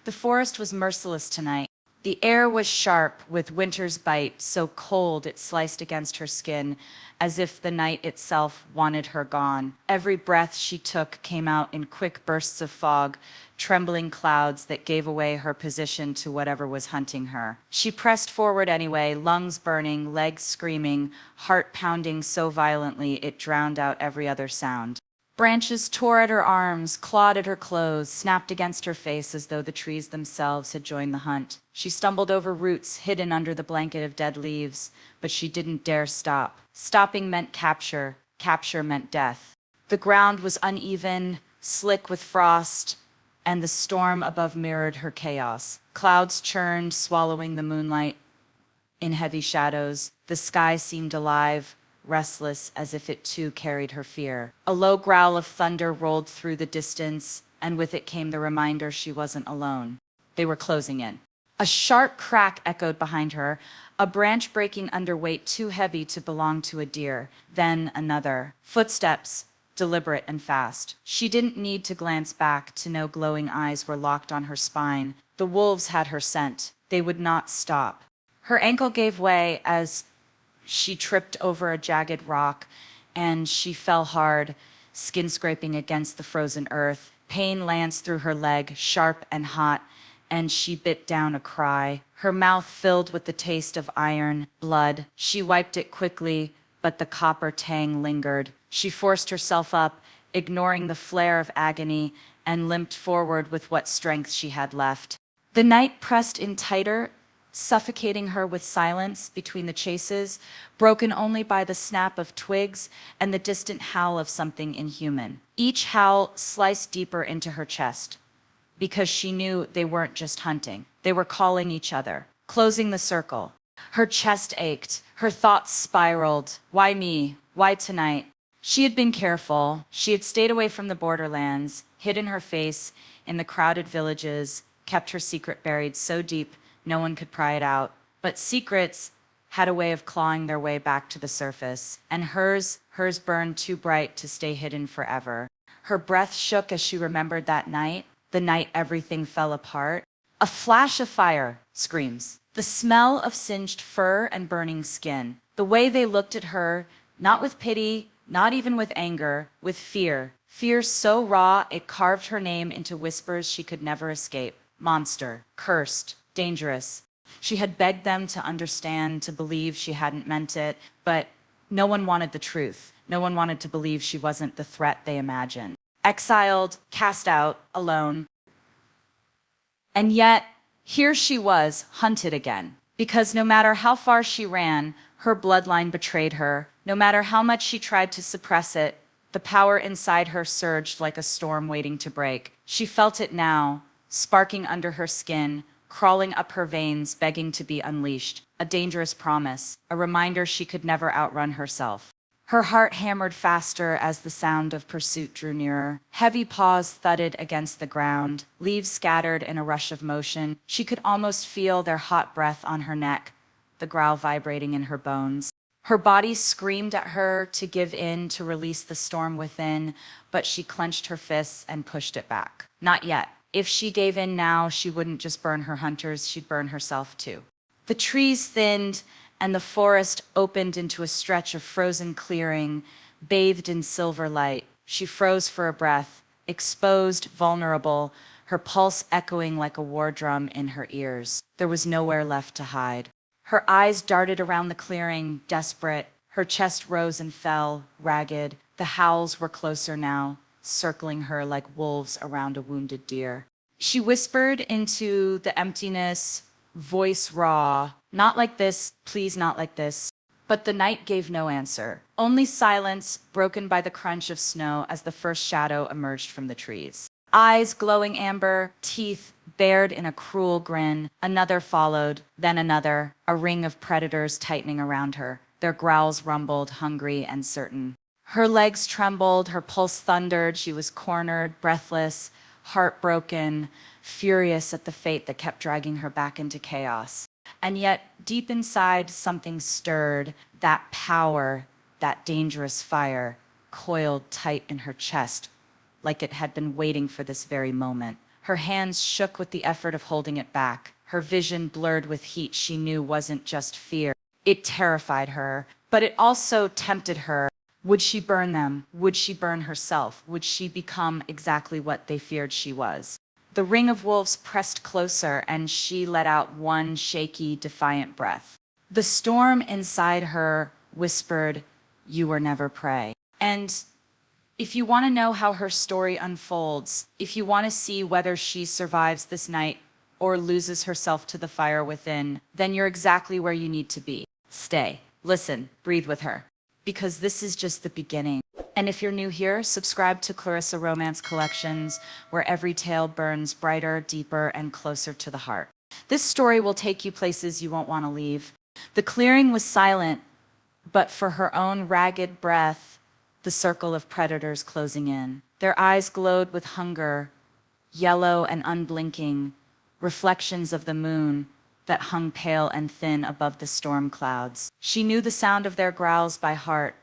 The forest was merciless tonight. The air was sharp with winter's bite, so cold it sliced against her skin, as if the night itself wanted her gone. Every breath she took came out in quick bursts of fog, trembling clouds that gave away her position to whatever was hunting her. She pressed forward anyway, lungs burning, legs screaming, heart pounding so violently it drowned out every other sound. Branches tore at her arms, clawed at her clothes, snapped against her face as though the trees themselves had joined the hunt. She stumbled over roots hidden under the blanket of dead leaves, but she didn't dare stop. Stopping meant capture. Capture meant death. The ground was uneven, slick with frost, and the storm above mirrored her chaos. Clouds churned, swallowing the moonlight in heavy shadows. The sky seemed alive, restless, as if it too carried her fear. A low growl of thunder rolled through the distance, and with it came the reminder she wasn't alone. They were closing in. A sharp crack echoed behind her, a branch breaking under weight too heavy to belong to a deer. Then another. Footsteps, deliberate and fast. She didn't need to glance back to know glowing eyes were locked on her spine. The wolves had her scent. They would not stop. Her ankle gave way as she tripped over a jagged rock, and she fell hard, skin scraping against the frozen earth. Pain lanced through her leg, sharp and hot, and she bit down a cry. Her mouth filled with the taste of iron, blood. She wiped it quickly, but the copper tang lingered. She forced herself up, ignoring the flare of agony, and limped forward with what strength she had left. The night pressed in tighter, suffocating her with silence between the chases, broken only by the snap of twigs and the distant howl of something inhuman. Each howl sliced deeper into her chest, because she knew they weren't just hunting. They were calling each other, closing the circle. Her chest ached, her thoughts spiraled. Why me? Why tonight? She had been careful. She had stayed away from the borderlands, hidden her face in the crowded villages, kept her secret buried so deep no one could pry it out. But secrets had a way of clawing their way back to the surface, and hers burned too bright to stay hidden forever. Her breath shook as she remembered that night, the night everything fell apart. A flash of fire, screams. The smell of singed fur and burning skin. The way they looked at her, not with pity, not even with anger, with fear. Fear so raw it carved her name into whispers she could never escape. Monster, cursed, dangerous. She had begged them to understand, to believe she hadn't meant it, but no one wanted the truth. No one wanted to believe she wasn't the threat they imagined. Exiled, cast out, alone. And yet, here she was, hunted again. Because no matter how far she ran, her bloodline betrayed her. No matter how much she tried to suppress it, the power inside her surged like a storm waiting to break. She felt it now, sparking under her skin, crawling up her veins, begging to be unleashed. A dangerous promise, a reminder she could never outrun herself. Her heart hammered faster as the sound of pursuit drew nearer. Heavy paws thudded against the ground, leaves scattered in a rush of motion. She could almost feel their hot breath on her neck, the growl vibrating in her bones. Her body screamed at her to give in, to release the storm within, but she clenched her fists and pushed it back. Not yet. If she gave in now, she wouldn't just burn her hunters, she'd burn herself too. The trees thinned, and the forest opened into a stretch of frozen clearing, bathed in silver light. She froze for a breath, exposed, vulnerable, her pulse echoing like a war drum in her ears. There was nowhere left to hide. Her eyes darted around the clearing, desperate. Her chest rose and fell, ragged. The howls were closer now, circling her like wolves around a wounded deer. She whispered into the emptiness, voice raw, "Not like this, please not like this." But the night gave no answer. Only silence, broken by the crunch of snow as the first shadow emerged from the trees. Eyes glowing amber, teeth bared in a cruel grin. Another followed, then another, a ring of predators tightening around her. Their growls rumbled, hungry and certain. Her legs trembled, her pulse thundered. She was cornered, breathless, heartbroken, furious at the fate that kept dragging her back into chaos. And yet, deep inside, something stirred. That power, that dangerous fire, coiled tight in her chest, like it had been waiting for this very moment. Her hands shook with the effort of holding it back. Her vision blurred with heat she knew wasn't just fear. It terrified her, but it also tempted her. Would she burn them? Would she burn herself? Would she become exactly what they feared she was? The ring of wolves pressed closer, and she let out one shaky, defiant breath. The storm inside her whispered, "You were never prey." And if you want to know how her story unfolds, if you want to see whether she survives this night or loses herself to the fire within, then you're exactly where you need to be. Stay, listen, breathe with her, because this is just the beginning. And if you're new here, subscribe to Clarissa Romance Collections, where every tale burns brighter, deeper, and closer to the heart. This story will take you places you won't want to leave. The clearing was silent, but for her own ragged breath, the circle of predators closing in. Their eyes glowed with hunger, yellow and unblinking, reflections of the moon that hung pale and thin above the storm clouds. She knew the sound of their growls by heart,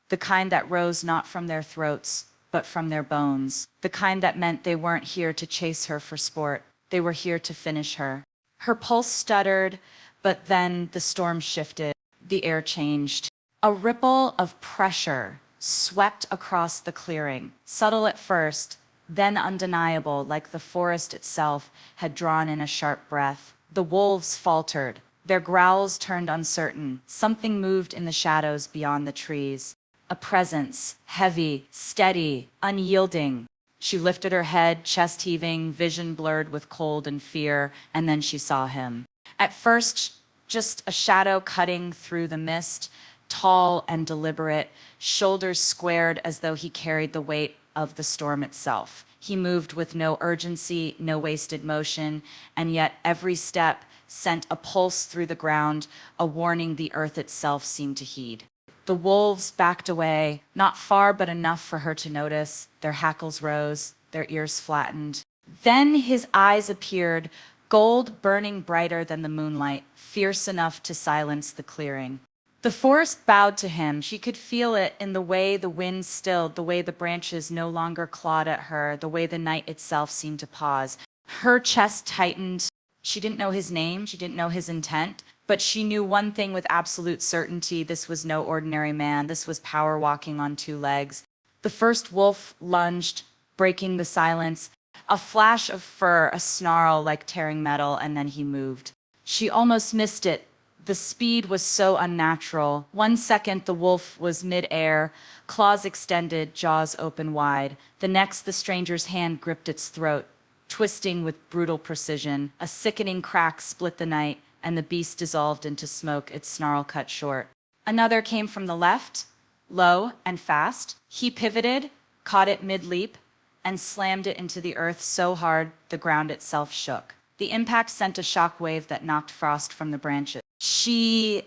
the kind that rose not from their throats, but from their bones, the kind that meant they weren't here to chase her for sport, they were here to finish her. Her pulse stuttered, but then the storm shifted, the air changed. A ripple of pressure swept across the clearing, subtle at first, then undeniable, like the forest itself had drawn in a sharp breath. The wolves faltered. Their growls turned uncertain. Something moved in the shadows beyond the trees. A presence, heavy, steady, unyielding. She lifted her head, chest heaving, vision blurred with cold and fear, and then she saw him. At first, just a shadow cutting through the mist, tall and deliberate, shoulders squared as though he carried the weight of the storm itself. He moved with no urgency, no wasted motion, and yet every step sent a pulse through the ground, a warning the earth itself seemed to heed. The wolves backed away, not far but enough for her to notice. Their hackles rose, their ears flattened. Then his eyes appeared, gold burning brighter than the moonlight, fierce enough to silence the clearing. The forest bowed to him. She could feel it in the way the wind stilled, the way the branches no longer clawed at her, the way the night itself seemed to pause. Her chest tightened. She didn't know his name, she didn't know his intent, but she knew one thing with absolute certainty: this was no ordinary man. This was power walking on two legs. The first wolf lunged, breaking the silence. A flash of fur, a snarl like tearing metal, and then he moved. She almost missed it. The speed was so unnatural. 1 second, the wolf was mid-air, claws extended, jaws open wide. The next, the stranger's hand gripped its throat, twisting with brutal precision. A sickening crack split the night, and the beast dissolved into smoke, its snarl cut short. Another came from the left, low and fast. He pivoted, caught it mid-leap, and slammed it into the earth so hard the ground itself shook. The impact sent a shock wave that knocked frost from the branches. She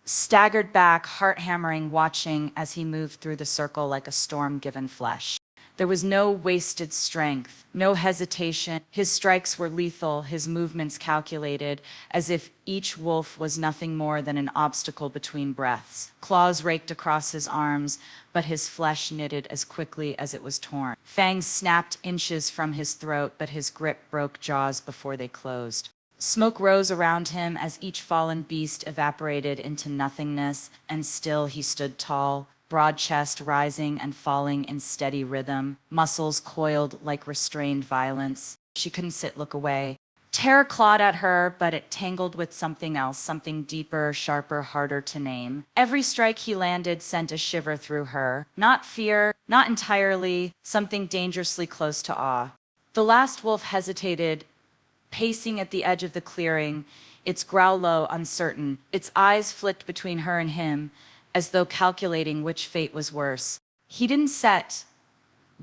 staggered back, heart hammering, watching as he moved through the circle like a storm-given flesh. There was no wasted strength, no hesitation. His strikes were lethal, his movements calculated, as if each wolf was nothing more than an obstacle between breaths. Claws raked across his arms, but his flesh knitted as quickly as it was torn. Fangs snapped inches from his throat, but his grip broke jaws before they closed. Smoke rose around him as each fallen beast evaporated into nothingness, and still he stood tall, broad chest rising and falling in steady rhythm, muscles coiled like restrained violence. She couldn't look away. Terror clawed at her, but it tangled with something else, something deeper, sharper, harder to name. Every strike he landed sent a shiver through her. Not fear, not entirely, something dangerously close to awe. The last wolf hesitated, pacing at the edge of the clearing, its growl low, uncertain. Its eyes flicked between her and him, as though calculating which fate was worse. He didn't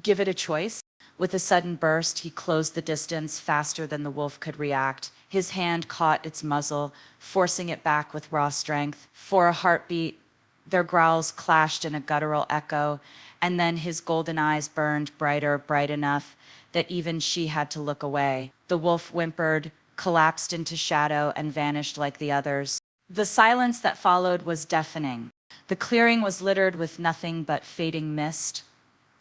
give it a choice. With a sudden burst, he closed the distance faster than the wolf could react. His hand caught its muzzle, forcing it back with raw strength. For a heartbeat, their growls clashed in a guttural echo, and then his golden eyes burned brighter, bright enough that even she had to look away. The wolf whimpered, collapsed into shadow, and vanished like the others. The silence that followed was deafening. The clearing was littered with nothing but fading mist,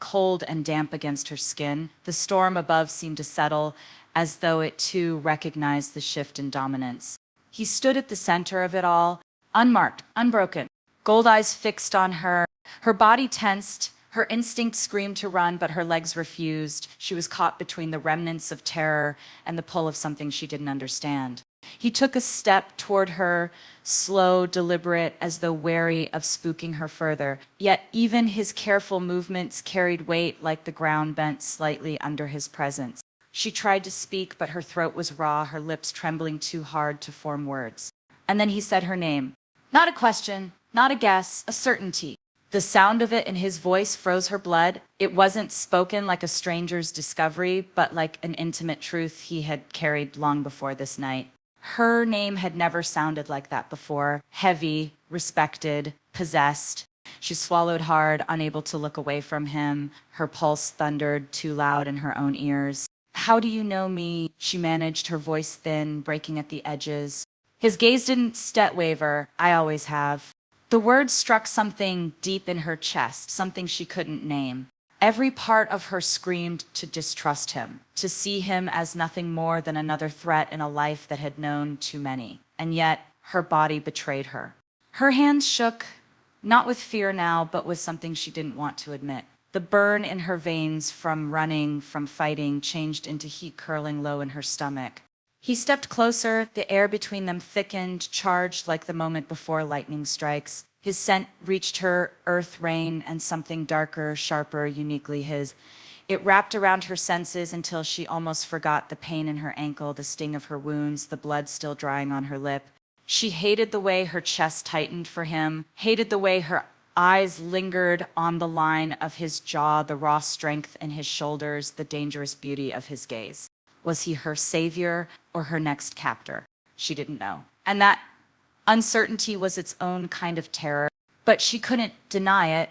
cold and damp against her skin. The storm above seemed to settle, as though it too recognized the shift in dominance. He stood at the center of it all, unmarked, unbroken, gold eyes fixed on her. Her body tensed, her instinct screamed to run, but her legs refused. She was caught between the remnants of terror and the pull of something she didn't understand. He took a step toward her, slow, deliberate, as though wary of spooking her further. Yet even his careful movements carried weight, like the ground bent slightly under his presence. She tried to speak, but her throat was raw, her lips trembling too hard to form words. And then he said her name. Not a question, not a guess, a certainty. The sound of it in his voice froze her blood. It wasn't spoken like a stranger's discovery, but like an intimate truth he had carried long before this night. Her name had never sounded like that before. Heavy, respected, possessed. She swallowed hard, unable to look away from him. Her pulse thundered too loud in her own ears. How do you know me? She managed, her voice thin, breaking at the edges. His gaze didn't waver. I always have. The words struck something deep in her chest, something she couldn't name. Every part of her screamed to distrust him, to see him as nothing more than another threat in a life that had known too many. And yet, her body betrayed her. Her hands shook, not with fear now, but with something she didn't want to admit. The burn in her veins from running, from fighting, changed into heat curling low in her stomach. He stepped closer, the air between them thickened, charged like the moment before lightning strikes. His scent reached her, earth, rain, and something darker, sharper, uniquely his. It wrapped around her senses until she almost forgot the pain in her ankle, the sting of her wounds, the blood still drying on her lip. She hated the way her chest tightened for him, hated the way her eyes lingered on the line of his jaw, the raw strength in his shoulders, the dangerous beauty of his gaze. Was he her savior or her next captor? She didn't know. And that uncertainty was its own kind of terror, but she couldn't deny it.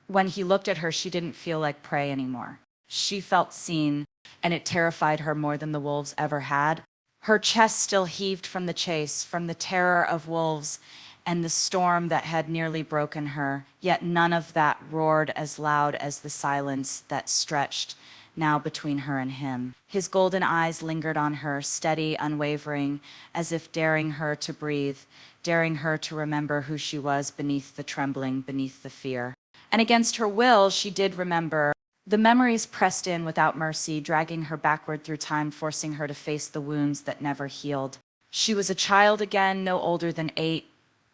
When he looked at her, she didn't feel like prey anymore. She felt seen, and it terrified her more than the wolves ever had. Her chest still heaved from the chase, from the terror of wolves and the storm that had nearly broken her, yet none of that roared as loud as the silence that stretched now between her and him. His golden eyes lingered on her, steady, unwavering, as if daring her to breathe, daring her to remember who she was beneath the trembling, beneath the fear. And against her will, she did remember. The memories pressed in without mercy, dragging her backward through time, forcing her to face the wounds that never healed. She was a child again, no older than 8,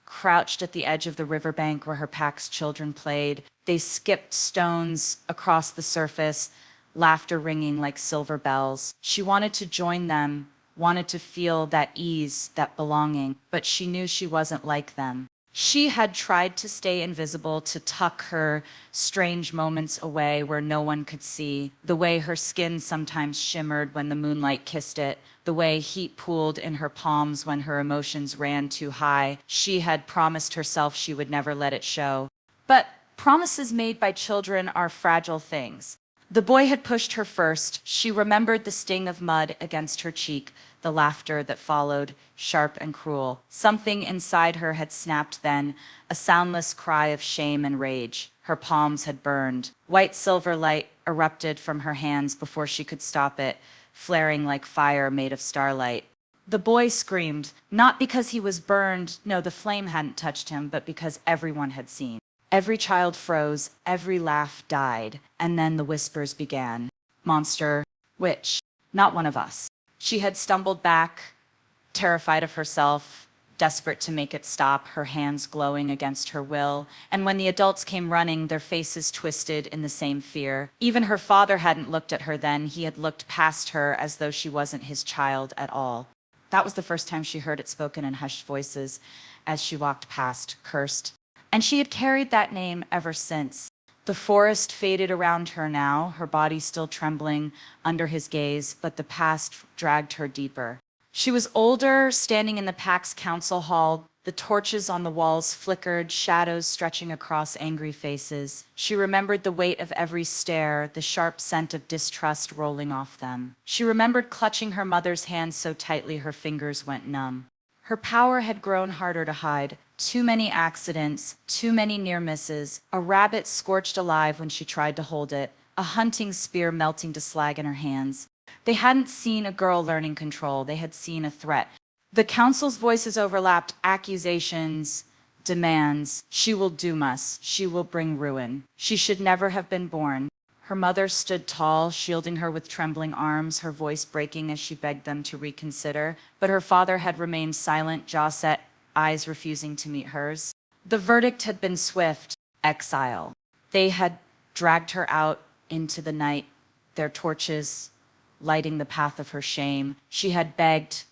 crouched at the edge of the riverbank where her pack's children played. They skipped stones across the surface, laughter ringing like silver bells. She wanted to join them, wanted to feel that ease, that belonging, but she knew she wasn't like them. She had tried to stay invisible, to tuck her strange moments away where no one could see, the way her skin sometimes shimmered when the moonlight kissed it, the way heat pooled in her palms when her emotions ran too high. She had promised herself she would never let it show. But promises made by children are fragile things. The boy had pushed her first. She remembered the sting of mud against her cheek, the laughter that followed, sharp and cruel. Something inside her had snapped then, a soundless cry of shame and rage. Her palms had burned. White silver light erupted from her hands before she could stop it, flaring like fire made of starlight. The boy screamed, not because he was burned, no, the flame hadn't touched him, but because everyone had seen. Every child froze, every laugh died, and then the whispers began. Monster, witch, not one of us. She had stumbled back, terrified of herself, desperate to make it stop, her hands glowing against her will. And when the adults came running, their faces twisted in the same fear. Even her father hadn't looked at her then. He had looked past her as though she wasn't his child at all. That was the first time she heard it spoken in hushed voices as she walked past, cursed. And she had carried that name ever since. The forest faded around her now, her body still trembling under his gaze, but the past dragged her deeper. She was older, standing in the pack's council hall. The torches on the walls flickered, shadows stretching across angry faces. She remembered the weight of every stare, the sharp scent of distrust rolling off them. She remembered clutching her mother's hand so tightly her fingers went numb. Her power had grown harder to hide, Too many accidents, too many near misses, a rabbit scorched alive when she tried to hold it, a hunting spear melting to slag in her hands. They hadn't seen a girl learning control, they had seen a threat. The council's voices overlapped, accusations, demands. She will doom us, she will bring ruin. She should never have been born. Her mother stood tall, shielding her with trembling arms, her voice breaking as she begged them to reconsider. But her father had remained silent, jaw set, eyes refusing to meet hers. The verdict had been swift: exile. They had dragged her out into the night, their torches lighting the path of her shame. She had begged,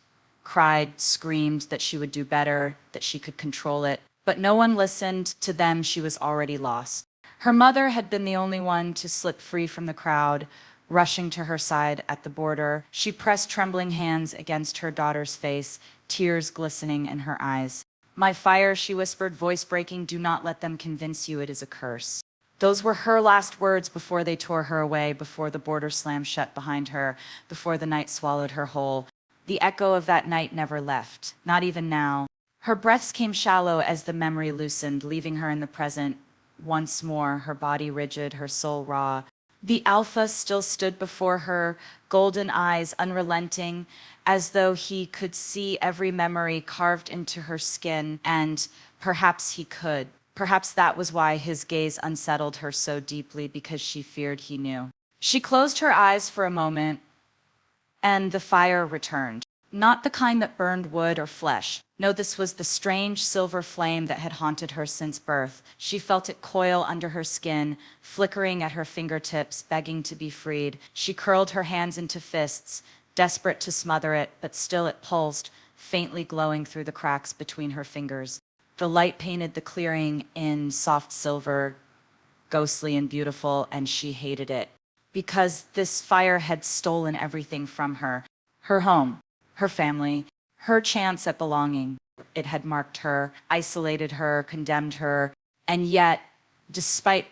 cried, screamed that she would do better, that she could control it. But no one listened. To them, she was already lost. Her mother had been the only one to slip free from the crowd, rushing to her side at the border. She pressed trembling hands against her daughter's face, tears glistening in her eyes. "My fire," she whispered, voice breaking, "do not let them convince you it is a curse." Those were her last words before they tore her away, before the border slammed shut behind her, before the night swallowed her whole. The echo of that night never left, not even now. Her breaths came shallow as the memory loosened, leaving her in the present once more, her body rigid, her soul raw. The Alpha still stood before her, golden eyes unrelenting, as though he could see every memory carved into her skin, and perhaps he could. Perhaps that was why his gaze unsettled her so deeply, because she feared he knew. She closed her eyes for a moment, and the fire returned. Not the kind that burned wood or flesh. No, this was the strange silver flame that had haunted her since birth. She felt it coil under her skin, flickering at her fingertips, begging to be freed. She curled her hands into fists, desperate to smother it, but still it pulsed, faintly glowing through the cracks between her fingers. The light painted the clearing in soft silver, ghostly and beautiful, and she hated it. Because this fire had stolen everything from her. Her home, her family, her chance at belonging. It had marked her, isolated her, condemned her, and yet, despite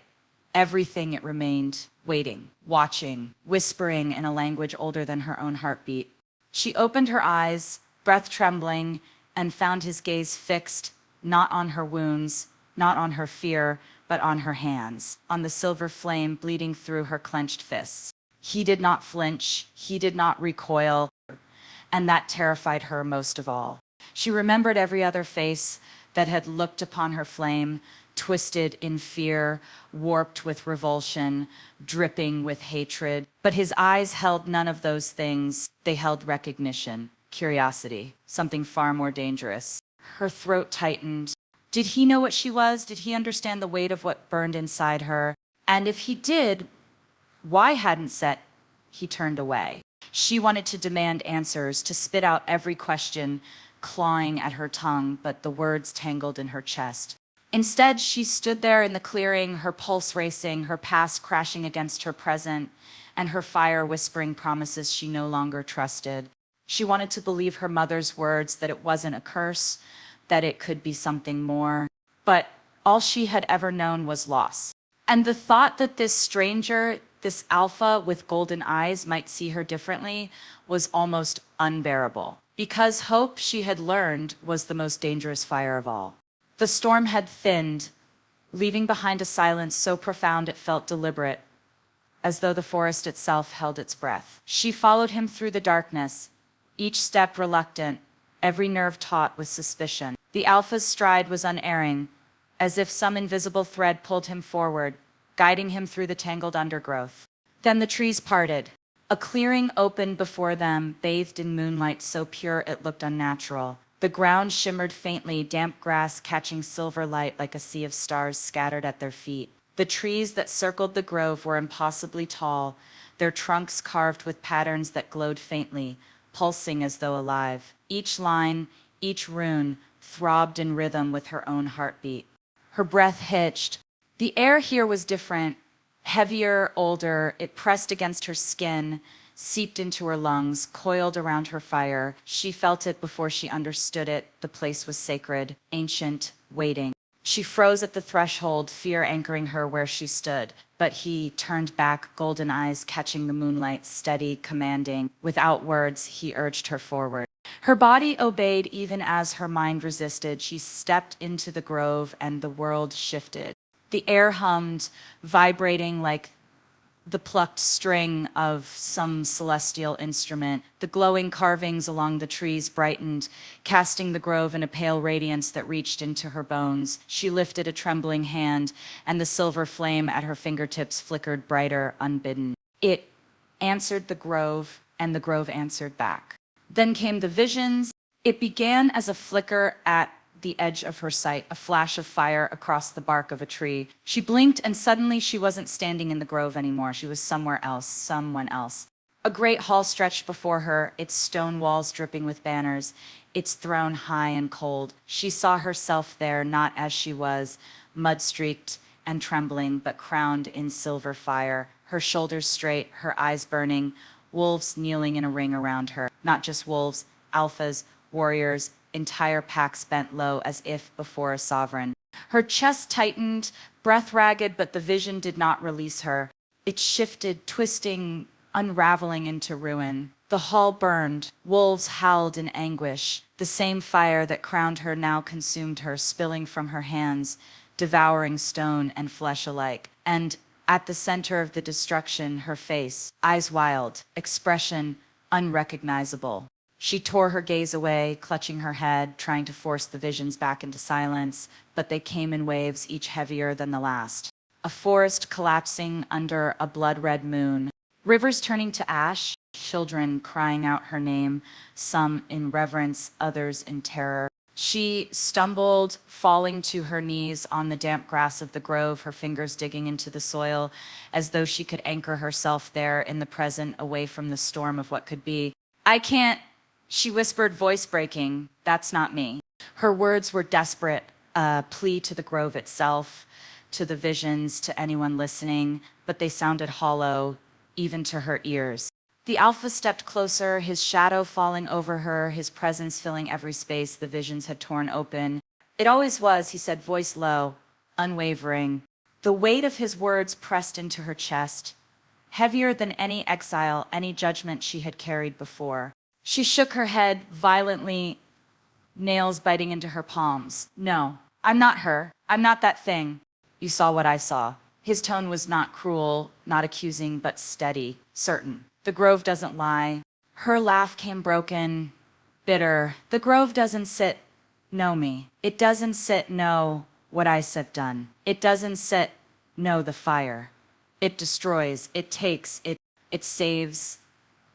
everything, it remained, waiting, watching, whispering in a language older than her own heartbeat. She opened her eyes, breath trembling, and found his gaze fixed, not on her wounds, not on her fear, but on her hands, on the silver flame bleeding through her clenched fists. He did not flinch, he did not recoil, and that terrified her most of all. She remembered every other face that had looked upon her flame, twisted in fear, warped with revulsion, dripping with hatred. But his eyes held none of those things. They held recognition, curiosity, something far more dangerous. Her throat tightened. Did he know what she was? Did he understand the weight of what burned inside her? And if he did, why hadn't Set? He turned away. She wanted to demand answers, to spit out every question, clawing at her tongue, but the words tangled in her chest. Instead, she stood there in the clearing, her pulse racing, her past crashing against her present, and her fire whispering promises she no longer trusted. She wanted to believe her mother's words, that it wasn't a curse, that it could be something more. But all she had ever known was loss. And the thought that this stranger, this Alpha with golden eyes, might see her differently was almost unbearable. Because hope, she had learned, was the most dangerous fire of all. The storm had thinned, leaving behind a silence so profound it felt deliberate, as though the forest itself held its breath. She followed him through the darkness, each step reluctant, every nerve taut with suspicion. The Alpha's stride was unerring, as if some invisible thread pulled him forward, guiding him through the tangled undergrowth. Then the trees parted. A clearing opened before them, bathed in moonlight so pure it looked unnatural. The ground shimmered faintly, damp grass catching silver light like a sea of stars scattered at their feet. The trees that circled the grove were impossibly tall, their trunks carved with patterns that glowed faintly, pulsing as though alive. Each line, each rune, throbbed in rhythm with her own heartbeat. Her breath hitched. The air here was different, heavier, older. It pressed against her skin, seeped into her lungs, coiled around her fire. She felt it before she understood it. The place was sacred, ancient, waiting. She froze at the threshold, fear anchoring her where she stood. But he turned back, golden eyes catching the moonlight, steady, commanding. Without words, he urged her forward. Her body obeyed even as her mind resisted. She stepped into the grove and the world shifted. The air hummed, vibrating like the plucked string of some celestial instrument. The glowing carvings along the trees brightened, casting the grove in a pale radiance that reached into her bones. She lifted a trembling hand, and the silver flame at her fingertips flickered brighter, unbidden. It answered the grove, and the grove answered back. Then came the visions. It began as a flicker at the edge of her sight, a flash of fire across the bark of a tree. She blinked, and suddenly she wasn't standing in the grove anymore. She was somewhere else, someone else. A great hall stretched before her, its stone walls dripping with banners, its throne high and cold. She saw herself there, not as she was, mud-streaked and trembling, but crowned in silver fire, her shoulders straight, her eyes burning, wolves kneeling in a ring around her. Not just wolves, alphas, warriors, entire packs bent low as if before a sovereign. Her chest tightened, breath ragged, but the vision did not release her. It shifted, twisting, unraveling into ruin. The hall burned. Wolves howled in anguish. The same fire that crowned her now consumed her, spilling from her hands, devouring stone and flesh alike. And at the center of the destruction, her face, eyes wild, expression unrecognizable. She tore her gaze away, clutching her head, trying to force the visions back into silence, but they came in waves, each heavier than the last. A forest collapsing under a blood-red moon, rivers turning to ash, children crying out her name, some in reverence, others in terror. She stumbled, falling to her knees on the damp grass of the grove, her fingers digging into the soil, as though she could anchor herself there in the present, away from the storm of what could be. "I can't," she whispered, voice breaking. "That's not me." Her words were desperate, a plea to the grove itself, to the visions, to anyone listening, but they sounded hollow, even to her ears. The alpha stepped closer, his shadow falling over her, his presence filling every space the visions had torn open. "It always was," he said, voice low, unwavering. The weight of his words pressed into her chest, heavier than any exile, any judgment she had carried before. She shook her head violently, nails biting into her palms. "No, I'm not her. I'm not that thing. You saw what I saw." His tone was not cruel, not accusing, but steady, certain. "The grove doesn't lie." Her laugh came broken, bitter. "The grove doesn't know me. It doesn't know what I have done. It doesn't know the fire. It destroys, it takes, it saves."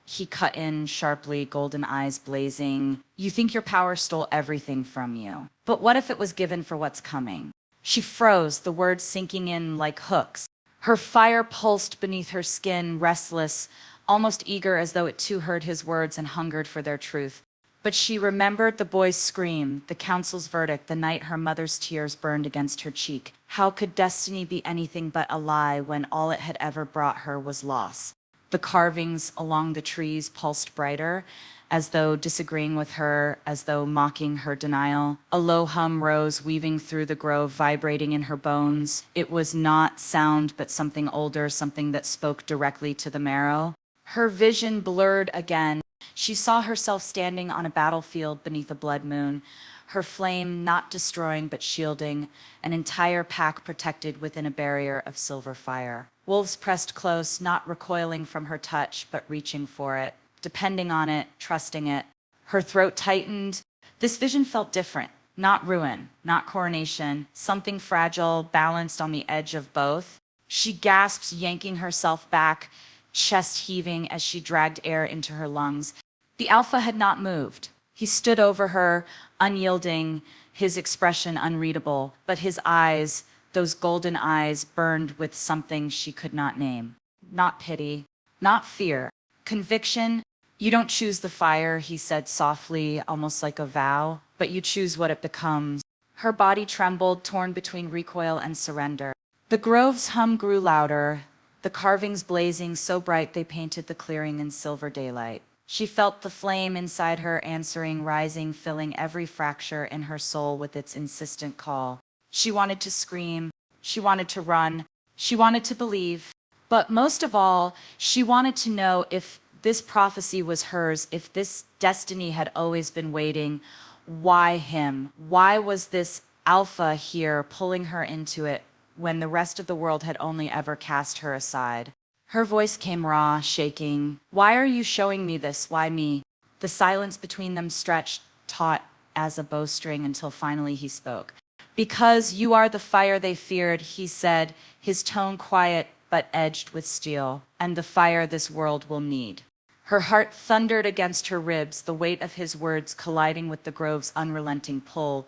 He cut in sharply, golden eyes blazing. "You think your power stole everything from you. But what if it was given for what's coming?" She froze, the words sinking in like hooks. Her fire pulsed beneath her skin, restless, almost eager, as though it too heard his words and hungered for their truth. But she remembered the boy's scream, the council's verdict, the night her mother's tears burned against her cheek. How could destiny be anything but a lie when all it had ever brought her was loss? The carvings along the trees pulsed brighter, as though disagreeing with her, as though mocking her denial. A low hum rose, weaving through the grove, vibrating in her bones. It was not sound, but something older, something that spoke directly to the marrow. Her vision blurred again. She saw herself standing on a battlefield beneath a blood moon, her flame not destroying but shielding, an entire pack protected within a barrier of silver fire. Wolves pressed close, not recoiling from her touch, but reaching for it, depending on it, trusting it. Her throat tightened. This vision felt different. Not ruin, not coronation, something fragile, balanced on the edge of both. She gasped, yanking herself back, chest heaving as she dragged air into her lungs. The alpha had not moved. He stood over her, unyielding, his expression unreadable, but his eyes, those golden eyes, burned with something she could not name. Not pity, not fear, conviction. "You don't choose the fire," he said softly, almost like a vow, "but you choose what it becomes." Her body trembled, torn between recoil and surrender. The grove's hum grew louder, the carvings blazing so bright they painted the clearing in silver daylight. She felt the flame inside her answering, rising, filling every fracture in her soul with its insistent call. She wanted to scream, she wanted to run, she wanted to believe, but most of all, she wanted to know if This prophecy was hers. If this destiny had always been waiting, why him? Why was this alpha here pulling her into it when the rest of the world had only ever cast her aside? Her voice came raw, shaking. Why are you showing me this? Why me? The silence between them stretched, taut as a bowstring, until finally he spoke. Because you are the fire they feared, he said, his tone quiet but edged with steel, and the fire this world will need. Her heart thundered against her ribs, the weight of his words colliding with the grove's unrelenting pull,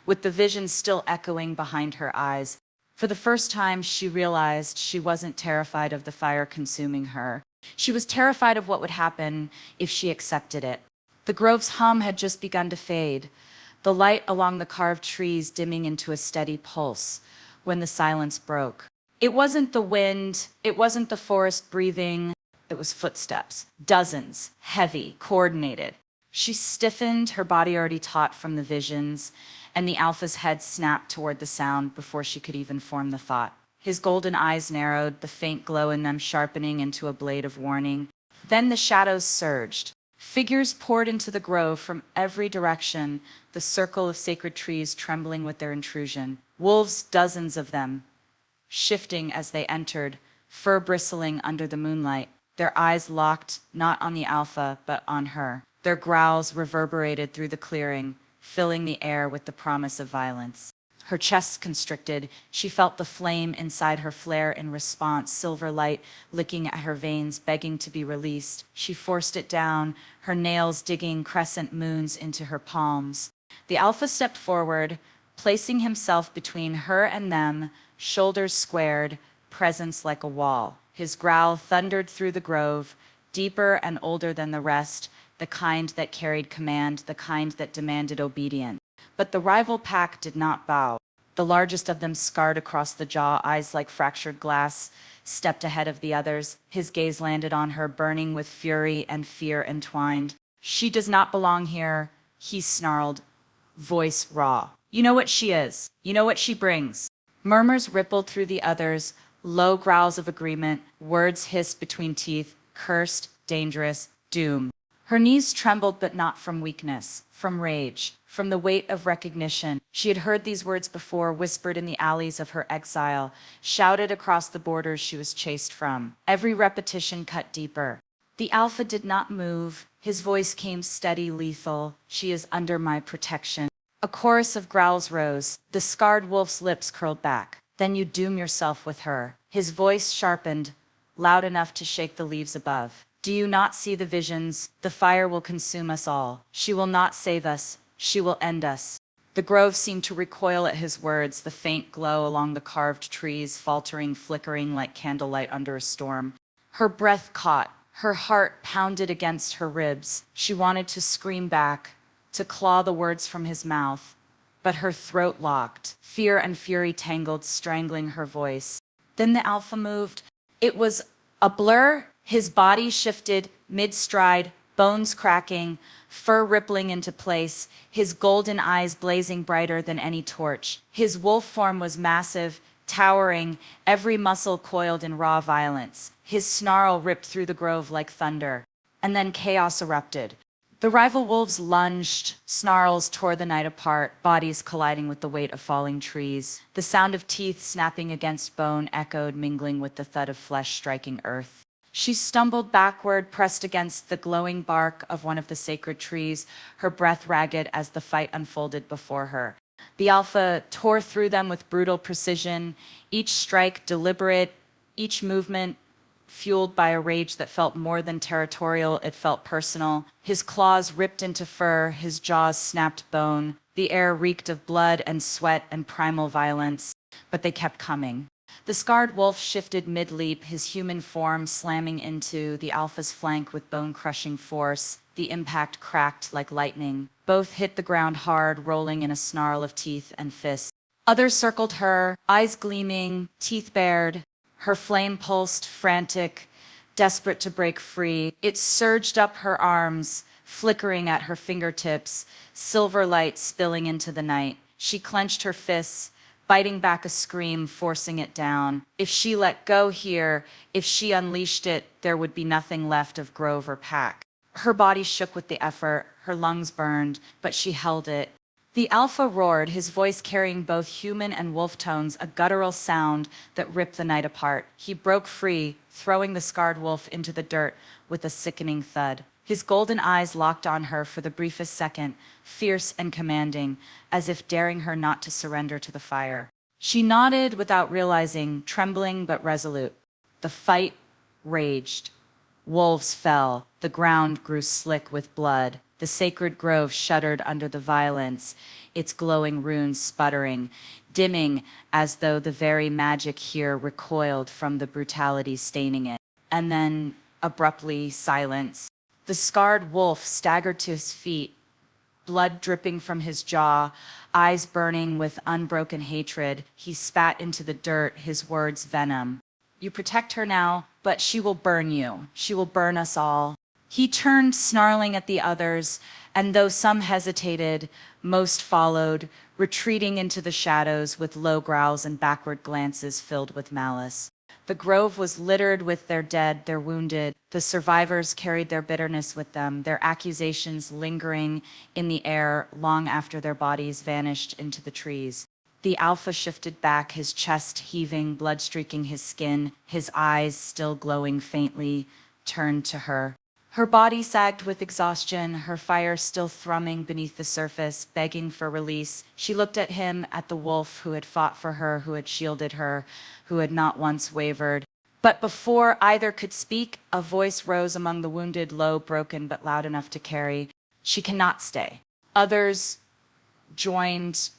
with the vision still echoing behind her eyes. For the first time, she realized she wasn't terrified of the fire consuming her. She was terrified of what would happen if she accepted it. The grove's hum had just begun to fade, the light along the carved trees dimming into a steady pulse, when the silence broke. It wasn't the wind, it wasn't the forest breathing, it was footsteps. Dozens, heavy, coordinated. She stiffened, her body already taut from the visions, and the alpha's head snapped toward the sound before she could even form the thought. His golden eyes narrowed, the faint glow in them sharpening into a blade of warning. Then the shadows surged. Figures poured into the grove from every direction, the circle of sacred trees trembling with their intrusion. Wolves, dozens of them, shifting as they entered, fur bristling under the moonlight, their eyes locked not on the alpha but on her. Their growls reverberated through the clearing, filling the air with the promise of violence. Her chest constricted. She felt the flame inside her flare in response, silver light licking at her veins, begging to be released. She forced it down, her nails digging crescent moons into her palms. The alpha stepped forward, placing himself between her and them, shoulders squared, presence like a wall. His growl thundered through the grove, deeper and older than the rest, the kind that carried command, the kind that demanded obedience. But the rival pack did not bow. The largest of them, scarred across the jaw, eyes like fractured glass, stepped ahead of the others. His gaze landed on her, burning with fury and fear entwined. She does not belong here, he snarled, voice raw. You know what she is. You know what she brings. Murmurs rippled through the others, low growls of agreement, words hissed between teeth, cursed, dangerous, doom. Her knees trembled, but not from weakness, from rage, from the weight of recognition. She had heard these words before, whispered in the alleys of her exile, shouted across the borders she was chased from. Every repetition cut deeper. The alpha did not move. His voice came steady, lethal. She is under my protection. A chorus of growls rose. The scarred wolf's lips curled back. Then you doom yourself with her. His voice sharpened, loud enough to shake the leaves above. Do you not see the visions? The fire will consume us all. She will not save us. She will end us. The grove seemed to recoil at his words, the faint glow along the carved trees faltering, flickering like candlelight under a storm. Her breath caught. Her heart pounded against her ribs. She wanted to scream back, to claw the words from his mouth, but her throat locked. Fear and fury tangled, strangling her voice. Then the alpha moved. It was a blur. His body shifted mid-stride, bones cracking, fur rippling into place, his golden eyes blazing brighter than any torch. His wolf form was massive, towering, every muscle coiled in raw violence. His snarl ripped through the grove like thunder. And then chaos erupted. The rival wolves lunged, snarls tore the night apart, bodies colliding with the weight of falling trees. The sound of teeth snapping against bone echoed, mingling with the thud of flesh striking earth. She stumbled backward, pressed against the glowing bark of one of the sacred trees, her breath ragged as the fight unfolded before her. The alpha tore through them with brutal precision, each strike deliberate, each movement fueled by a rage that felt more than territorial, it felt personal. His claws ripped into fur, his jaws snapped bone. The air reeked of blood and sweat and primal violence, but they kept coming. The scarred wolf shifted mid-leap, his human form slamming into the alpha's flank with bone-crushing force. The impact cracked like lightning. Both hit the ground hard, rolling in a snarl of teeth and fists. Others circled her, eyes gleaming, teeth bared. Her flame pulsed, frantic, desperate to break free. It surged up her arms, flickering at her fingertips, silver light spilling into the night. She clenched her fists, biting back a scream, forcing it down. If she let go here, if she unleashed it, there would be nothing left of grove or pack. Her body shook with the effort, her lungs burned, but she held it. The alpha roared, his voice carrying both human and wolf tones, a guttural sound that ripped the night apart. He broke free, throwing the scarred wolf into the dirt with a sickening thud. His golden eyes locked on her for the briefest second, fierce and commanding, as if daring her not to surrender to the fire. She nodded without realizing, trembling but resolute. The fight raged. Wolves fell. The ground grew slick with blood. The sacred grove shuddered under the violence, its glowing runes sputtering, dimming as though the very magic here recoiled from the brutality staining it. And then, abruptly, silence. The scarred wolf staggered to his feet, blood dripping from his jaw, eyes burning with unbroken hatred. He spat into the dirt, his words venom. You protect her now, but she will burn you. She will burn us all. He turned, snarling at the others, and though some hesitated, most followed, retreating into the shadows with low growls and backward glances filled with malice. The grove was littered with their dead, their wounded. The survivors carried their bitterness with them, their accusations lingering in the air long after their bodies vanished into the trees. The alpha shifted back, his chest heaving, blood streaking his skin, his eyes still glowing faintly, turned to her. Her body sagged with exhaustion, her fire still thrumming beneath the surface, begging for release. She looked at him, at the wolf who had fought for her, who had shielded her, who had not once wavered. But before either could speak, a voice rose among the wounded, low, broken, but loud enough to carry. She cannot stay. Others joined,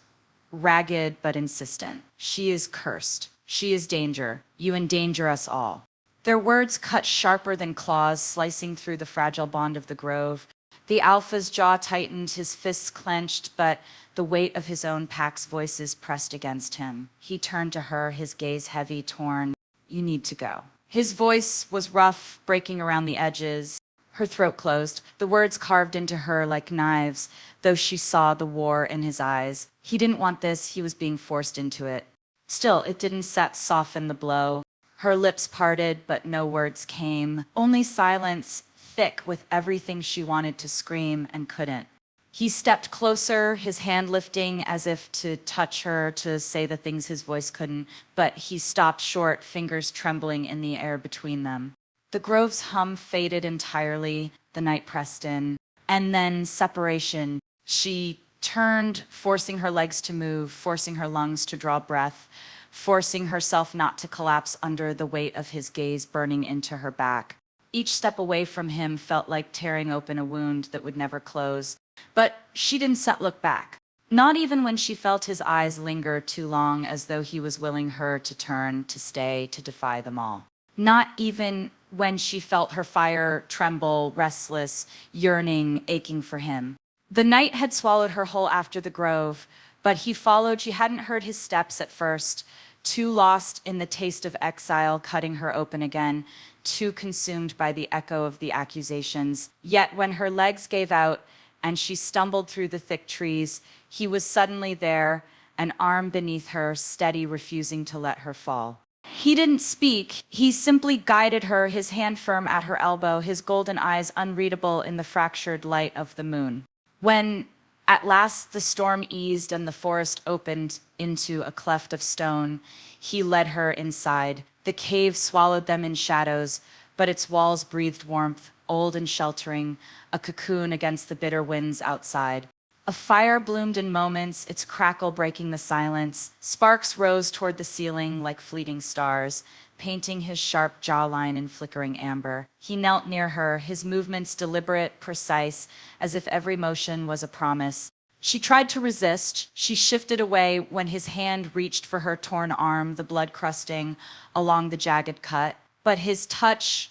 ragged but insistent. She is cursed. She is danger. You endanger us all. Their words cut sharper than claws, slicing through the fragile bond of the grove. The alpha's jaw tightened, his fists clenched, but the weight of his own pack's voices pressed against him. He turned to her, his gaze heavy, torn. You need to go. His voice was rough, breaking around the edges. Her throat closed, the words carved into her like knives, though she saw the war in his eyes. He didn't want this, he was being forced into it. Still, it didn't soften the blow. Her lips parted, but no words came. Only silence, thick with everything she wanted to scream and couldn't. He stepped closer, his hand lifting as if to touch her, to say the things his voice couldn't, but he stopped short, fingers trembling in the air between them. The grove's hum faded entirely, the night pressed in, and then separation. She turned, forcing her legs to move, forcing her lungs to draw breath, forcing herself not to collapse under the weight of his gaze burning into her back. Each step away from him felt like tearing open a wound that would never close. But she didn't look back. Not even when she felt his eyes linger too long, as though he was willing her to turn, to stay, to defy them all. Not even when she felt her fire tremble, restless, yearning, aching for him. The night had swallowed her whole after the grove, but he followed. She hadn't heard his steps at first, too lost in the taste of exile cutting her open again, too consumed by the echo of the accusations. Yet when her legs gave out and she stumbled through the thick trees, he was suddenly there, an arm beneath her, steady, refusing to let her fall. He didn't speak. He simply guided her, his hand firm at her elbow, his golden eyes unreadable in the fractured light of the moon. When at last the storm eased and the forest opened into a cleft of stone, he led her inside. The cave swallowed them in shadows, but its walls breathed warmth, old and sheltering, a cocoon against the bitter winds outside. A fire bloomed in moments, its crackle breaking the silence. Sparks rose toward the ceiling like fleeting stars, painting his sharp jawline in flickering amber. He knelt near her, his movements deliberate, precise, as if every motion was a promise. She tried to resist. She shifted away when his hand reached for her torn arm, the blood crusting along the jagged cut. But his touch,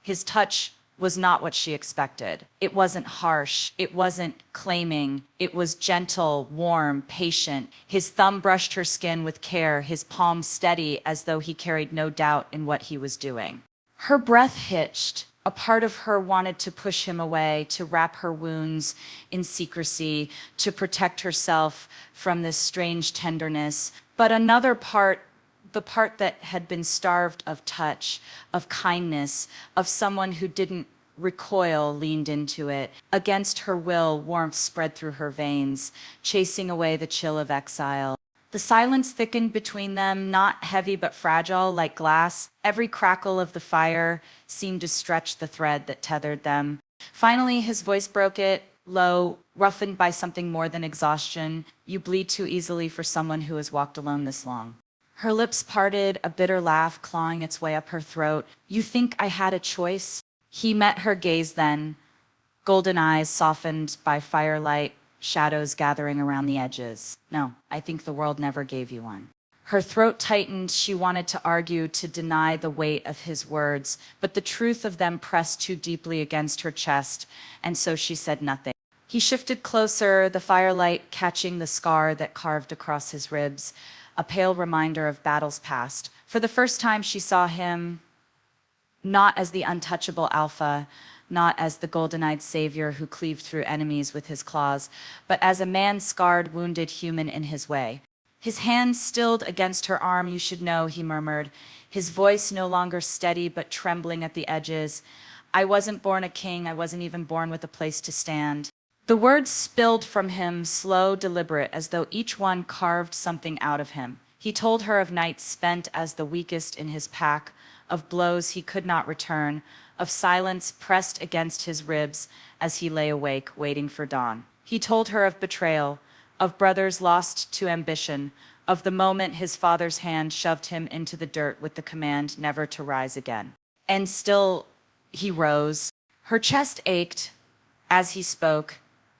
his touch was not what she expected. It wasn't harsh. It wasn't claiming. It was gentle, warm, patient. His thumb brushed her skin with care, his palm steady as though he carried no doubt in what he was doing. Her breath hitched. A part of her wanted to push him away, to wrap her wounds in secrecy, to protect herself from this strange tenderness. But another part, the part that had been starved of touch, of kindness, of someone who didn't recoil, leaned into it. Against her will, warmth spread through her veins, chasing away the chill of exile. The silence thickened between them, not heavy but fragile, like glass. Every crackle of the fire seemed to stretch the thread that tethered them. Finally, his voice broke it, low, roughened by something more than exhaustion. You bleed too easily for someone who has walked alone this long. Her lips parted, a bitter laugh clawing its way up her throat. You think I had a choice? He met her gaze then, golden eyes softened by firelight, shadows gathering around the edges. No, I think the world never gave you one. Her throat tightened. She wanted to argue, to deny the weight of his words, but the truth of them pressed too deeply against her chest, and so she said nothing. He shifted closer, the firelight catching the scar that carved across his ribs, a pale reminder of battles past. For the first time, she saw him not as the untouchable alpha, not as the golden-eyed savior who cleaved through enemies with his claws, but as a man scarred, wounded human in his way. His hand stilled against her arm. You should know, he murmured, his voice no longer steady but trembling at the edges. I wasn't born a king. I wasn't even born with a place to stand. The words spilled from him, slow, deliberate, as though each one carved something out of him. He told her of nights spent as the weakest in his pack, of blows he could not return, of silence pressed against his ribs as he lay awake, waiting for dawn. He told her of betrayal, of brothers lost to ambition, of the moment his father's hand shoved him into the dirt with the command never to rise again. And still he rose. Her chest ached as he spoke,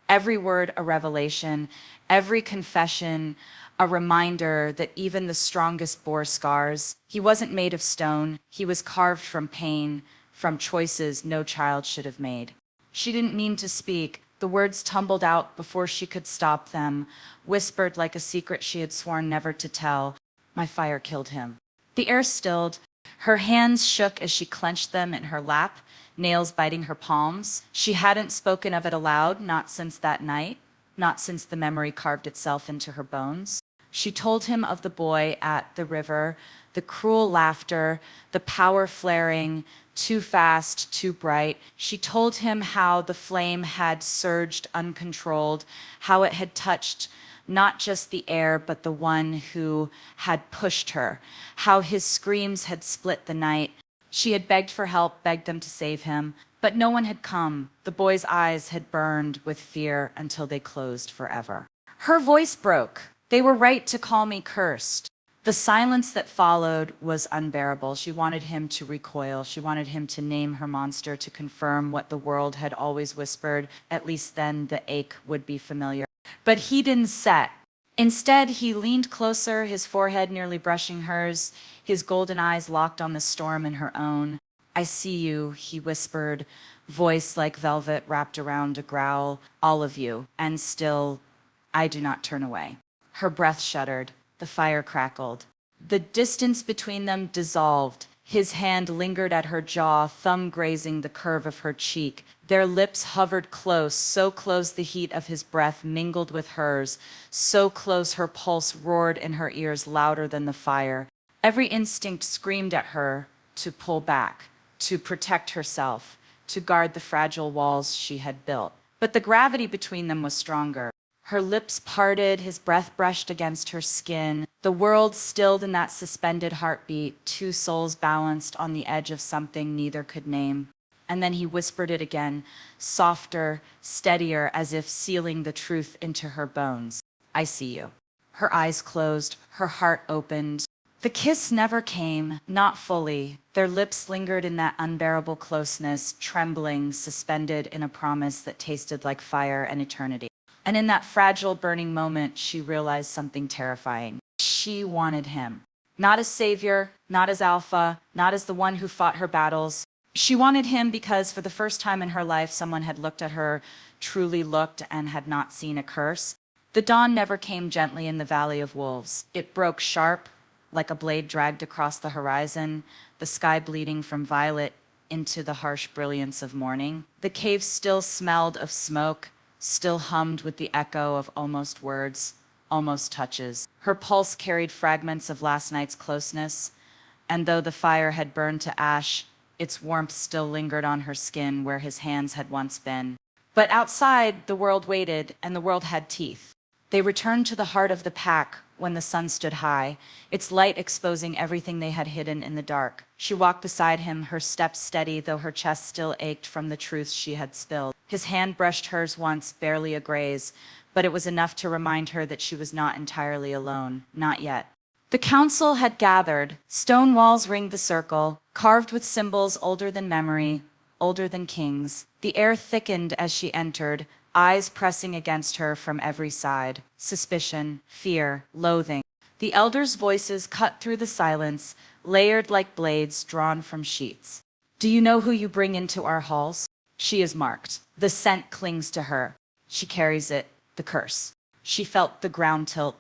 every word a revelation, every confession a reminder that even the strongest bore scars. He wasn't made of stone. He was carved from pain, from choices no child should have made. She didn't mean to speak. The words tumbled out before she could stop them, whispered like a secret she had sworn never to tell. My fire killed him. The air stilled. Her hands shook as she clenched them in her lap, nails biting her palms. She hadn't spoken of it aloud, not since that night, not since the memory carved itself into her bones. She told him of the boy at the river, the cruel laughter, the power flaring, too fast, too bright. She told him how the flame had surged uncontrolled, how it had touched not just the air, but the one who had pushed her, how his screams had split the night. She had begged for help, begged them to save him, but no one had come. The boy's eyes had burned with fear until they closed forever. Her voice broke. They were right to call me cursed. The silence that followed was unbearable. She wanted him to recoil. She wanted him to name her monster, to confirm what the world had always whispered. At least then the ache would be familiar. But he didn't set. Instead, he leaned closer, his forehead nearly brushing hers, his golden eyes locked on the storm in her own. I see you, he whispered, voice like velvet wrapped around a growl, all of you, and still, I do not turn away. Her breath shuddered. The fire crackled. The distance between them dissolved. His hand lingered at her jaw, thumb grazing the curve of her cheek. Their lips hovered close, so close the heat of his breath mingled with hers, so close her pulse roared in her ears louder than the fire. Every instinct screamed at her to pull back, to protect herself, to guard the fragile walls she had built. But the gravity between them was stronger. Her lips parted, his breath brushed against her skin. The world stilled in that suspended heartbeat, two souls balanced on the edge of something neither could name. And then he whispered it again, softer, steadier, as if sealing the truth into her bones. I see you. Her eyes closed, her heart opened. The kiss never came, not fully. Their lips lingered in that unbearable closeness, trembling, suspended in a promise that tasted like fire and eternity. And in that fragile, burning moment, she realized something terrifying. She wanted him. Not as savior, not as alpha, not as the one who fought her battles. She wanted him because for the first time in her life, someone had looked at her, truly looked, and had not seen a curse. The dawn never came gently in the Valley of Wolves. It broke sharp, like a blade dragged across the horizon, the sky bleeding from violet into the harsh brilliance of morning. The cave still smelled of smoke, still hummed with the echo of almost words, almost touches. Her pulse carried fragments of last night's closeness, and though the fire had burned to ash, its warmth still lingered on her skin where his hands had once been. But outside, the world waited, and the world had teeth. They returned to the heart of the pack when the sun stood high, its light exposing everything they had hidden in the dark. She walked beside him, her steps steady, though her chest still ached from the truths she had spilled. His hand brushed hers once, barely a graze, but it was enough to remind her that she was not entirely alone. Not yet. The council had gathered. Stone walls ringed the circle, carved with symbols older than memory, older than kings. The air thickened as she entered, eyes pressing against her from every side. Suspicion, fear, loathing. The elders' voices cut through the silence, layered like blades drawn from sheets. Do you know who you bring into our halls? She is marked. The scent clings to her. She carries it, the curse. She felt the ground tilt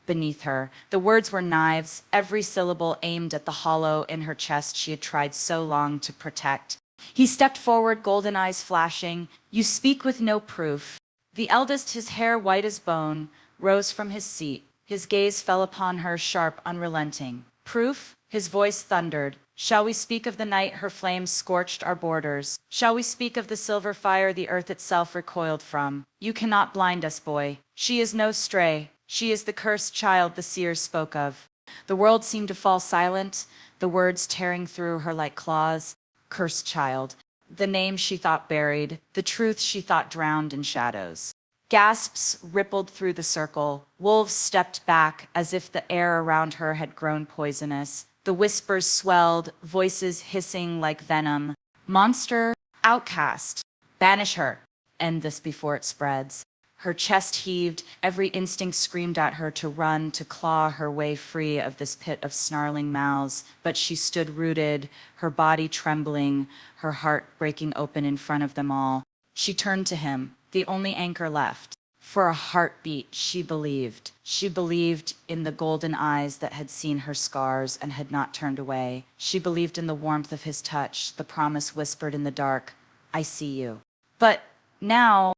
beneath her. The words were knives, every syllable aimed at the hollow in her chest she had tried so long to protect. He stepped forward, golden eyes flashing. You speak with no proof. The eldest, his hair white as bone, rose from his seat. His gaze fell upon her, sharp, unrelenting. Proof? His voice thundered. Shall we speak of the night her flames scorched our borders? Shall we speak of the silver fire the earth itself recoiled from? You cannot blind us, boy. She is no stray. She is the cursed child the seers spoke of. The world seemed to fall silent, the words tearing through her like claws. Cursed child. The name she thought buried, the truth she thought drowned in shadows. Gasps rippled through the circle. Wolves stepped back as if the air around her had grown poisonous. The whispers swelled, voices hissing like venom. Monster, outcast, banish her. End this before it spreads. Her chest heaved, every instinct screamed at her to run, to claw her way free of this pit of snarling mouths. But she stood rooted, her body trembling, her heart breaking open in front of them all. She turned to him, the only anchor left. For a heartbeat, she believed. She believed in the golden eyes that had seen her scars and had not turned away. She believed in the warmth of his touch, the promise whispered in the dark, I see you. But now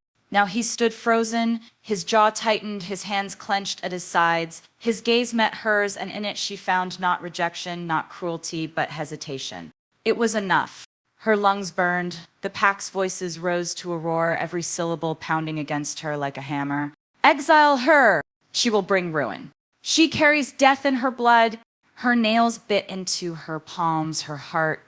he stood frozen, his jaw tightened, his hands clenched at his sides. His gaze met hers, and in it she found not rejection, not cruelty, but hesitation. It was enough. Her lungs burned. The pack's voices rose to a roar, every syllable pounding against her like a hammer. Exile her! She will bring ruin. She carries death in her blood. Her nails bit into her palms, her heart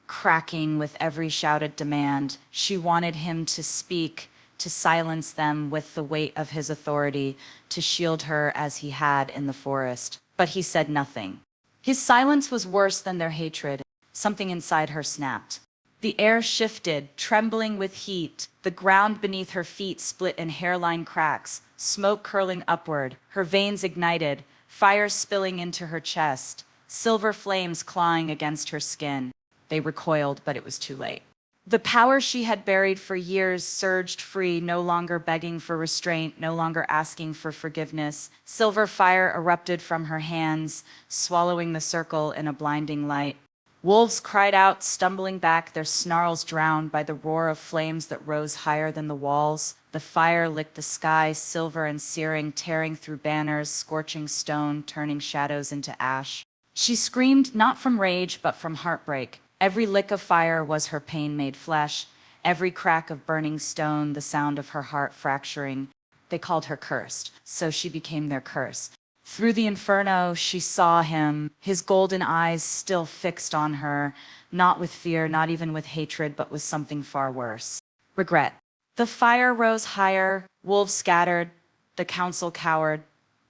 cracking with every shouted demand. She wanted him to speak, to silence them with the weight of his authority, to shield her as he had in the forest. But he said nothing. His silence was worse than their hatred. Something inside her snapped. The air shifted, trembling with heat. The ground beneath her feet split in hairline cracks, smoke curling upward, her veins ignited, fire spilling into her chest, silver flames clawing against her skin. They recoiled, but it was too late. The power she had buried for years surged free, no longer begging for restraint, no longer asking for forgiveness. Silver fire erupted from her hands, swallowing the circle in a blinding light. Wolves cried out, stumbling back, their snarls drowned by the roar of flames that rose higher than the walls. The fire licked the sky, silver and searing, tearing through banners, scorching stone, turning shadows into ash. She screamed not from rage, but from heartbreak. Every lick of fire was her pain made flesh, every crack of burning stone, the sound of her heart fracturing. They called her cursed, so she became their curse. Through the inferno, she saw him, his golden eyes still fixed on her, not with fear, not even with hatred, but with something far worse. Regret. The fire rose higher, wolves scattered, the council cowered.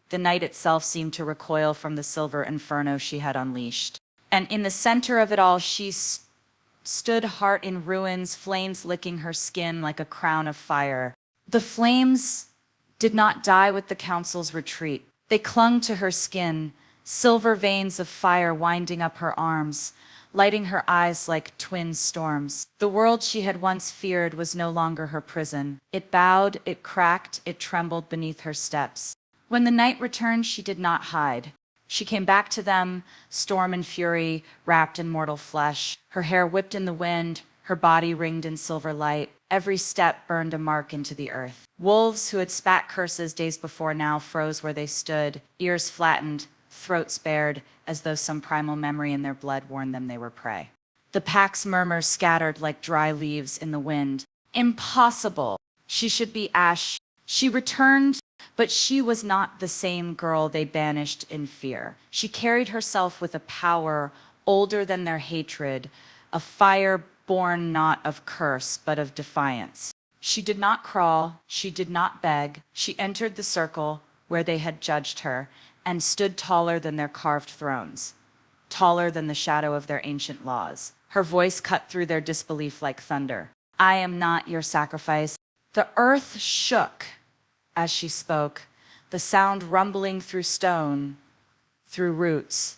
The night itself seemed to recoil from the silver inferno she had unleashed. And in the center of it all, she stood, heart in ruins, flames licking her skin like a crown of fire. The flames did not die with the council's retreat. They clung to her skin, silver veins of fire winding up her arms, lighting her eyes like twin storms. The world she had once feared was no longer her prison. It bowed, it cracked, it trembled beneath her steps. When the night returned, she did not hide. She came back to them, storm and fury, wrapped in mortal flesh. Her hair whipped in the wind, her body ringed in silver light. Every step burned a mark into the earth. Wolves who had spat curses days before now froze where they stood, ears flattened, throats bared, as though some primal memory in their blood warned them they were prey. The pack's murmurs scattered like dry leaves in the wind. Impossible! She should be ash. She returned, but she was not the same girl they banished in fear. She carried herself with a power older than their hatred, a fire born not of curse, but of defiance. She did not crawl, she did not beg. She entered the circle where they had judged her and stood taller than their carved thrones, taller than the shadow of their ancient laws. Her voice cut through their disbelief like thunder. I am not your sacrifice. The earth shook as she spoke, the sound rumbling through stone, through roots,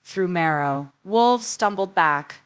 through marrow. Wolves stumbled back,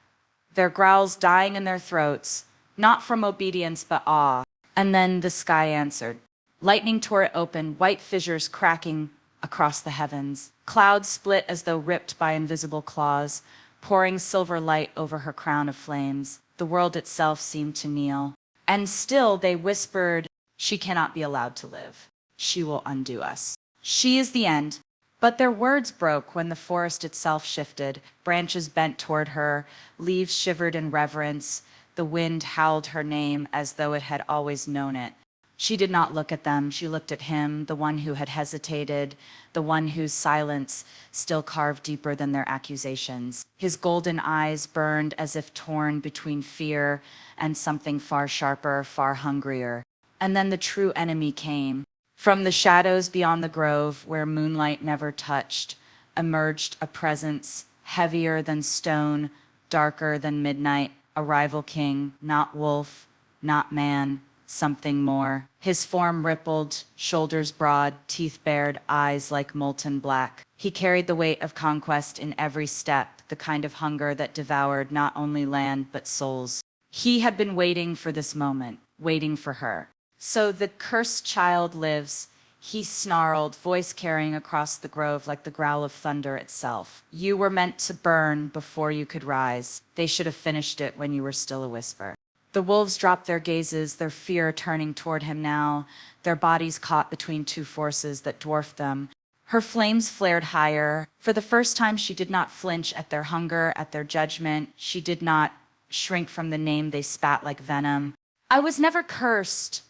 their growls dying in their throats, not from obedience but awe. And then the sky answered. Lightning tore it open, white fissures cracking across the heavens. Clouds split as though ripped by invisible claws, pouring silver light over her crown of flames. The world itself seemed to kneel. And still they whispered, she cannot be allowed to live. She will undo us. She is the end. But their words broke when the forest itself shifted. Branches bent toward her, leaves shivered in reverence. The wind howled her name as though it had always known it. She did not look at them. She looked at him, the one who had hesitated, the one whose silence still carved deeper than their accusations. His golden eyes burned as if torn between fear and something far sharper, far hungrier. And then the true enemy came. From the shadows beyond the grove, where moonlight never touched, emerged a presence heavier than stone, darker than midnight, a rival king, not wolf, not man, something more. His form rippled, shoulders broad, teeth bared, eyes like molten black. He carried the weight of conquest in every step, the kind of hunger that devoured not only land but souls. He had been waiting for this moment, waiting for her. So the cursed child lives, he snarled, voice carrying across the grove like the growl of thunder itself. You were meant to burn before you could rise. They should have finished it when you were still a whisper. The wolves dropped their gazes, their fear turning toward him now, their bodies caught between two forces that dwarfed them. Her flames flared higher. For the first time, she did not flinch at their hunger, at their judgment. She did not shrink from the name they spat like venom. I was never cursed,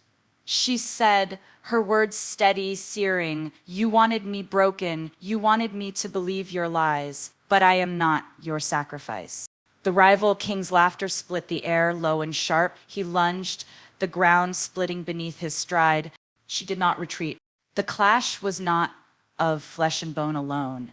she said, her words steady, searing. You wanted me broken. You wanted me to believe your lies. But I am not your sacrifice. The rival king's laughter split the air, low and sharp. He lunged, the ground splitting beneath his stride. She did not retreat. The clash was not of flesh and bone alone.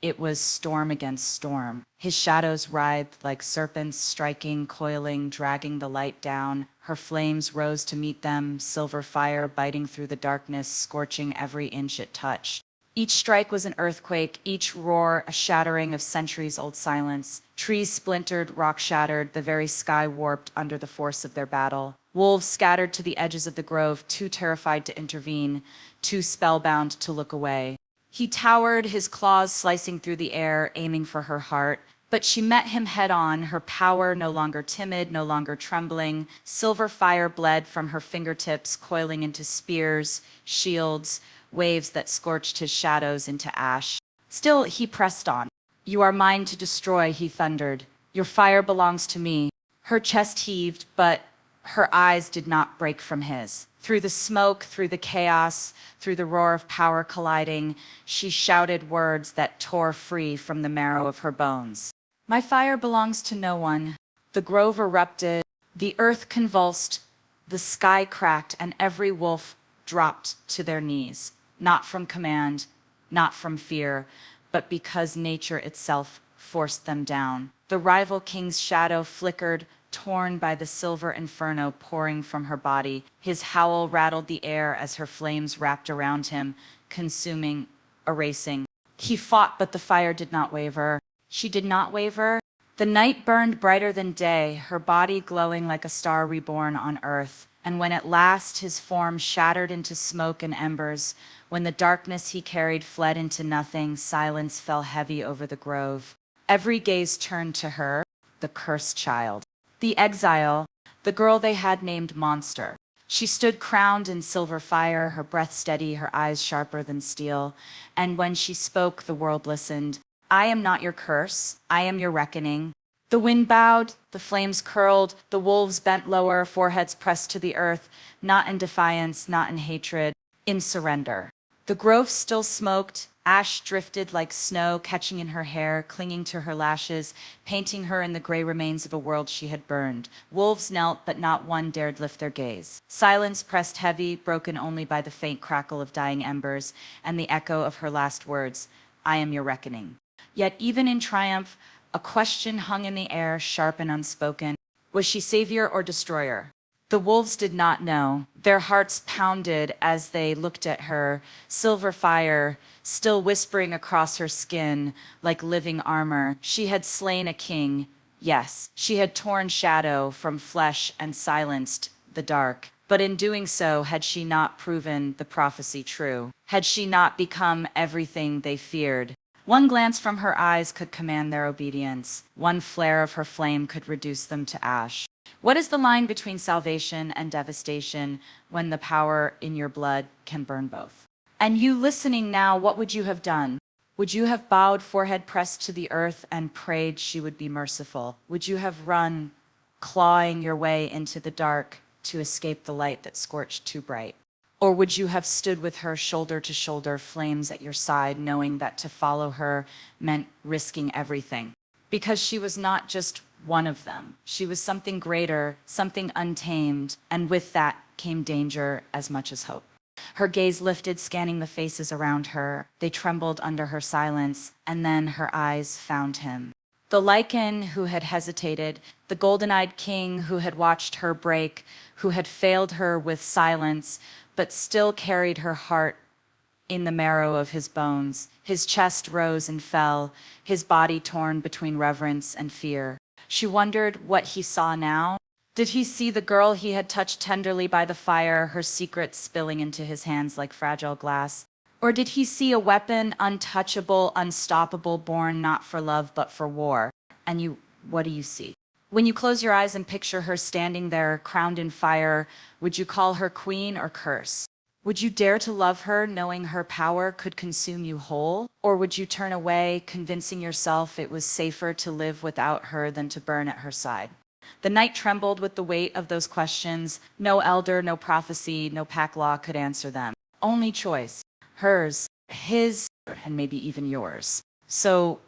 It was storm against storm. His shadows writhed like serpents, striking, coiling, dragging the light down. Her flames rose to meet them, silver fire biting through the darkness, scorching every inch it touched. Each strike was an earthquake, each roar a shattering of centuries-old silence. Trees splintered, rock shattered, the very sky warped under the force of their battle. Wolves scattered to the edges of the grove, too terrified to intervene, too spellbound to look away. He towered, his claws slicing through the air, aiming for her heart. But she met him head-on, her power no longer timid, no longer trembling. Silver fire bled from her fingertips, coiling into spears, shields, waves that scorched his shadows into ash. Still, he pressed on. You are mine to destroy, he thundered. Your fire belongs to me. Her chest heaved, but her eyes did not break from his. Through the smoke, through the chaos, through the roar of power colliding, she shouted words that tore free from the marrow of her bones. My fire belongs to no one. The grove erupted, the earth convulsed, the sky cracked, and every wolf dropped to their knees. Not from command, not from fear, but because nature itself forced them down. The rival king's shadow flickered, torn by the silver inferno pouring from her body. His howl rattled the air as her flames wrapped around him, consuming, erasing. He fought, but the fire did not waver. She did not waver. The night burned brighter than day, her body glowing like a star reborn on earth. And when at last his form shattered into smoke and embers, when the darkness he carried fled into nothing, silence fell heavy over the grove. Every gaze turned to her, the cursed child, the exile, the girl they had named Monster. She stood crowned in silver fire, her breath steady, her eyes sharper than steel. And when she spoke, the world listened. I am not your curse, I am your reckoning. The wind bowed, the flames curled, the wolves bent lower, foreheads pressed to the earth, not in defiance, not in hatred, in surrender. The grove still smoked, ash drifted like snow, catching in her hair, clinging to her lashes, painting her in the gray remains of a world she had burned. Wolves knelt, but not one dared lift their gaze. Silence pressed heavy, broken only by the faint crackle of dying embers and the echo of her last words, I am your reckoning. Yet even in triumph, a question hung in the air, sharp and unspoken. Was she savior or destroyer? The wolves did not know. Their hearts pounded as they looked at her, silver fire still whispering across her skin like living armor. She had slain a king, yes. She had torn shadow from flesh and silenced the dark. But in doing so, had she not proven the prophecy true? Had she not become everything they feared? One glance from her eyes could command their obedience. One flare of her flame could reduce them to ash. What is the line between salvation and devastation when the power in your blood can burn both? And you listening now, what would you have done? Would you have bowed, forehead pressed to the earth, and prayed she would be merciful? Would you have run, clawing your way into the dark to escape the light that scorched too bright? Or would you have stood with her shoulder to shoulder, flames at your side, knowing that to follow her meant risking everything? Because she was not just one of them. She was something greater, something untamed, and with that came danger as much as hope. Her gaze lifted, scanning the faces around her. They trembled under her silence, and then her eyes found him. The Lycan who had hesitated, the golden-eyed king who had watched her break, who had failed her with silence, but still carried her heart in the marrow of his bones. His chest rose and fell, his body torn between reverence and fear. She wondered what he saw now. Did he see the girl he had touched tenderly by the fire, her secrets spilling into his hands like fragile glass? Or did he see a weapon, untouchable, unstoppable, born not for love but for war? And what do you see? When you close your eyes and picture her standing there, crowned in fire, would you call her queen or curse? Would you dare to love her, knowing her power could consume you whole? Or would you turn away, convincing yourself it was safer to live without her than to burn at her side? The night trembled with the weight of those questions. No elder, no prophecy, no pack law could answer them. Only choice. Hers, his, and maybe even yours. So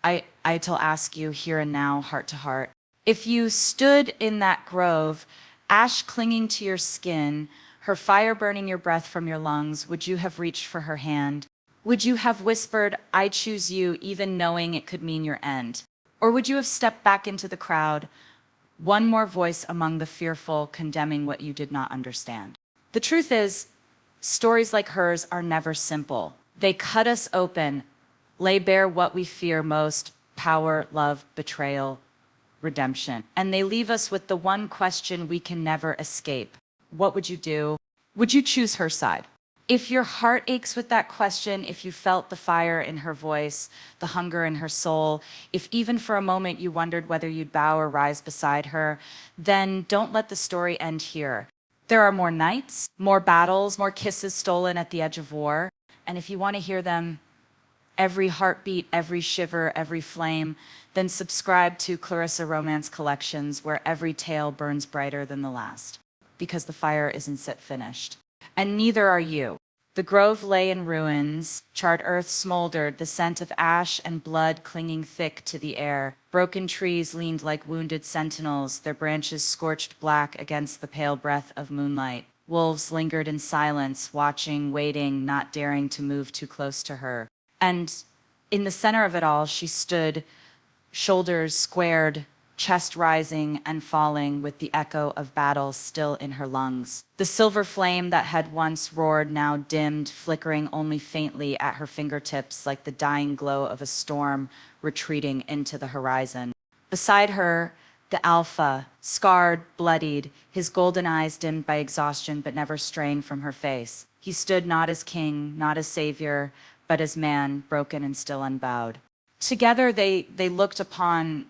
I'll ask you here and now, heart to heart, if you stood in that grove, ash clinging to your skin, her fire burning your breath from your lungs, would you have reached for her hand? Would you have whispered, I choose you, even knowing it could mean your end? Or would you have stepped back into the crowd, one more voice among the fearful, condemning what you did not understand? The truth is, stories like hers are never simple. They cut us open, lay bare what we fear most: power, love, betrayal, redemption. And they leave us with the one question we can never escape. What would you do? Would you choose her side? If your heart aches with that question, if you felt the fire in her voice, the hunger in her soul, if even for a moment you wondered whether you'd bow or rise beside her, then don't let the story end here. There are more nights, more battles, more kisses stolen at the edge of war. And if you want to hear them, every heartbeat, every shiver, every flame, then subscribe to Clarissa Romance Collections, where every tale burns brighter than the last. Because the fire isn't yet finished. And neither are you. The grove lay in ruins, charred earth smoldered, the scent of ash and blood clinging thick to the air. Broken trees leaned like wounded sentinels, their branches scorched black against the pale breath of moonlight. Wolves lingered in silence, watching, waiting, not daring to move too close to her. And in the center of it all, she stood, shoulders squared, chest rising and falling with the echo of battle still in her lungs. The silver flame that had once roared now dimmed, flickering only faintly at her fingertips like the dying glow of a storm retreating into the horizon. Beside her, The Alpha, scarred, bloodied, his golden eyes dimmed by exhaustion but never straying from her face. He stood not as king, not as savior, but as man, broken and still unbowed. Together they looked upon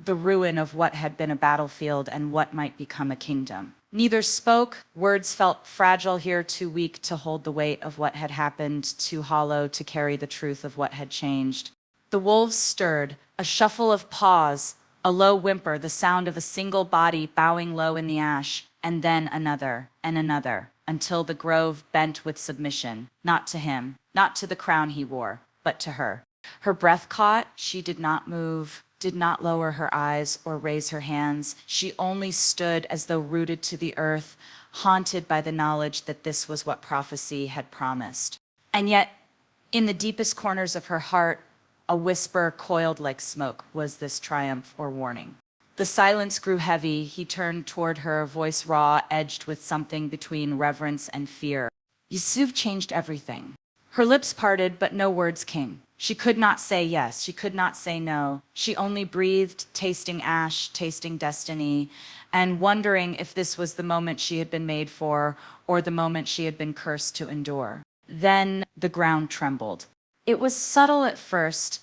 the ruin of what had been a battlefield and what might become a kingdom. Neither spoke, words felt fragile here, too weak to hold the weight of what had happened, too hollow to carry the truth of what had changed. The wolves stirred, a shuffle of paws, a low whimper, the sound of a single body bowing low in the ash, and then another, and another, until the grove bent with submission, not to him, not to the crown he wore, but to her. Her breath caught, she did not move, did not lower her eyes or raise her hands. She only stood as though rooted to the earth, haunted by the knowledge that this was what prophecy had promised. And yet, in the deepest corners of her heart, a whisper coiled like smoke. Was this triumph or warning? The silence grew heavy. He turned toward her, voice raw, edged with something between reverence and fear. Yusuf changed everything. Her lips parted, but no words came. She could not say yes. She could not say no. She only breathed, tasting ash, tasting destiny, and wondering if this was the moment she had been made for, or the moment she had been cursed to endure. Then the ground trembled. It was subtle at first,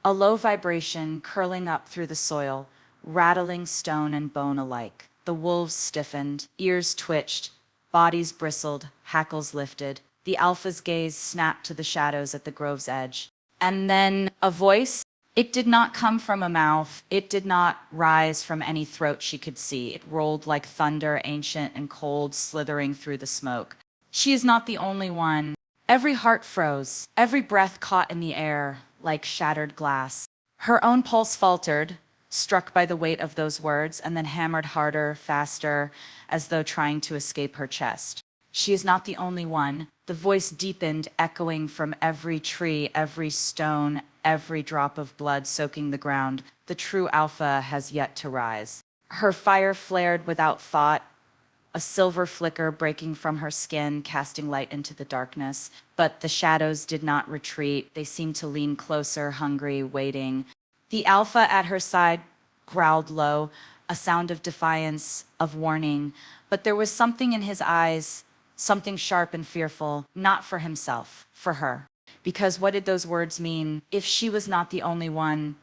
a low vibration curling up through the soil, rattling stone and bone alike. The wolves stiffened, ears twitched, bodies bristled, hackles lifted. The Alpha's gaze snapped to the shadows at the grove's edge. And then a voice. It did not come from a mouth. It did not rise from any throat she could see. It rolled like thunder, ancient and cold, slithering through the smoke. She is not the only one. Every heart froze. Every breath caught in the air like shattered glass. Her own pulse faltered, struck by the weight of those words, and then hammered harder, faster, as though trying to escape her chest. She is not the only one. The voice deepened, echoing from every tree, every stone, every drop of blood soaking the ground. The true Alpha has yet to rise. Her fire flared without thought, a silver flicker breaking from her skin, casting light into the darkness. But the shadows did not retreat. They seemed to lean closer, hungry, waiting. The Alpha at her side growled low, a sound of defiance, of warning. But there was something in his eyes, something sharp and fearful, not for himself, for her. Because what did those words mean? If she was not the only one,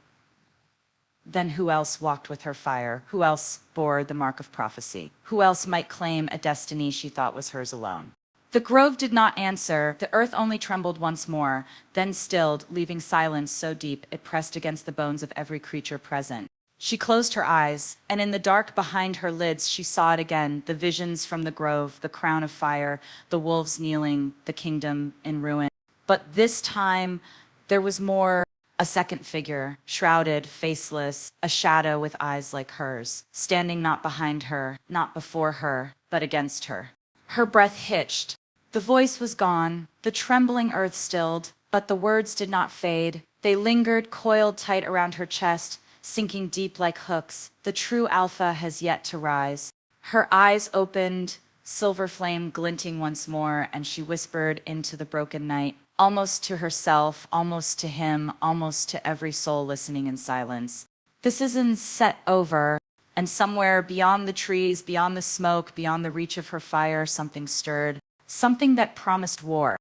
then who else walked with her fire? Who else bore the mark of prophecy? Who else might claim a destiny she thought was hers alone? The grove did not answer. The earth only trembled once more, then stilled, leaving silence so deep it pressed against the bones of every creature present. She closed her eyes, and in the dark behind her lids she saw it again, the visions from the grove, the crown of fire, the wolves kneeling, the kingdom in ruin. But this time there was more. A second figure, shrouded, faceless, a shadow with eyes like hers, standing not behind her, not before her, but against her. Her breath hitched. The voice was gone, the trembling earth stilled, but the words did not fade. They lingered, coiled tight around her chest, sinking deep like hooks. The true Alpha has yet to rise. Her eyes opened, silver flame glinting once more, and she whispered into the broken night, almost to herself, almost to him, almost to every soul listening in silence. This isn't set over, and somewhere beyond the trees, beyond the smoke, beyond the reach of her fire, something stirred, something that promised war.